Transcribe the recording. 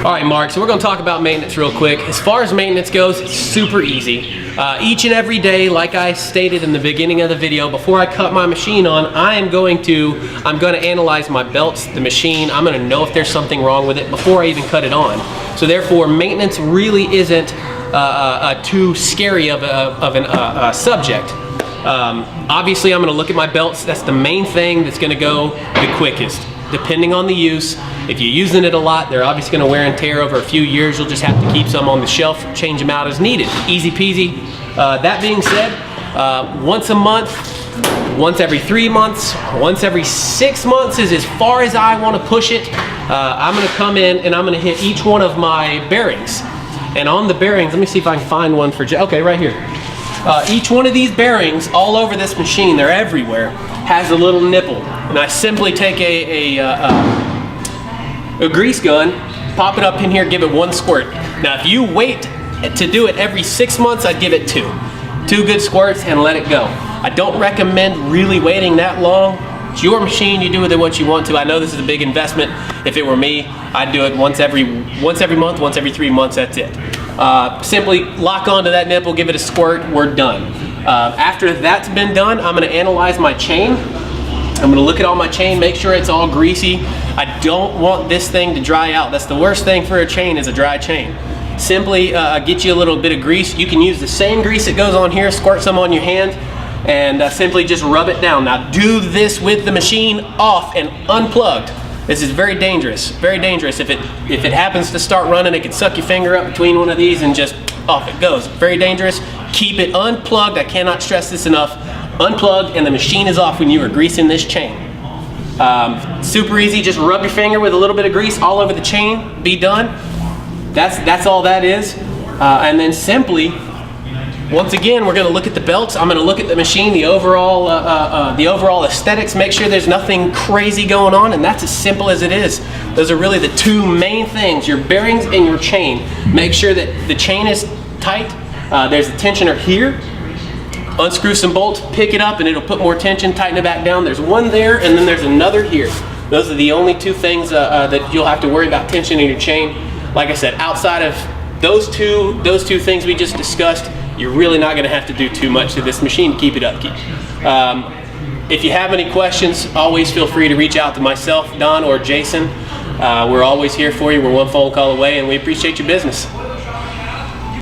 All right, Mark, so we're gonna talk about maintenance real quick. As far as maintenance goes, it's super easy. Each and every day, like I stated in the beginning of the video, before I cut my machine on, I'm gonna analyze my belts, the machine. I'm gonna know if there's something wrong with it before I even cut it on. So therefore, maintenance really isn't too scary of a subject. Obviously, I'm gonna look at my belts. That's the main thing that's gonna go the quickest. Depending on the use, if you're using it a lot, they're obviously gonna wear and tear over a few years. You'll just have to keep some on the shelf, change them out as needed. Easy peasy. That being said, once a month, once every 3 months, once every 6 months is as far as I wanna push it. I'm gonna come in and I'm gonna hit each one of my bearings. And on the bearings, let me see if I can find one for, okay, right here. Each one of these bearings all over this machine, they're everywhere, has a little nipple. And I simply take a grease gun, pop it up in here, give it 1 squirt. Now if you wait to do it every 6 months, I'd give it 2. 2 good squirts and let it go. I don't recommend really waiting that long. It's your machine, you do with it what you want to. I know this is a big investment. If it were me, I'd do it once every month, once every 3 months, that's it. Simply lock onto that nipple, give it a squirt, we're done. After that's been done, I'm gonna analyze my chain. I'm gonna look at all my chain, make sure it's all greasy. I don't want this thing to dry out. That's the worst thing for a chain, is a dry chain. Simply get you a little bit of grease. You can use the same grease that goes on here, squirt some on your hand, and simply just rub it down. Now do this with the machine off and unplugged. This is very dangerous, very dangerous. If it happens to start running, it can suck your finger up between one of these and just off it goes. Very dangerous. Keep it unplugged. I cannot stress this enough. Unplugged and the machine is off when you are greasing this chain. Super easy. Just rub your finger with a little bit of grease all over the chain. Be done. That's all that is. And then simply, once again, we're going to look at the belts. I'm going to look at the machine, the overall aesthetics, make sure there's nothing crazy going on, and that's as simple as it is. Those are really the 2 main things, your bearings and your chain. Make sure that the chain is tight. There's a tensioner here. Unscrew some bolts, pick it up, and it'll put more tension, tighten it back down. There's one there, and then there's another here. Those are the only 2 things that you'll have to worry about tensioning your chain. Like I said, outside of those two things we just discussed, you're really not going to have to do too much to this machine to keep it upkeep. If you have any questions, always feel free to reach out to myself, Don, or Jason. We're always here for you. We're 1 phone call away, and we appreciate your business.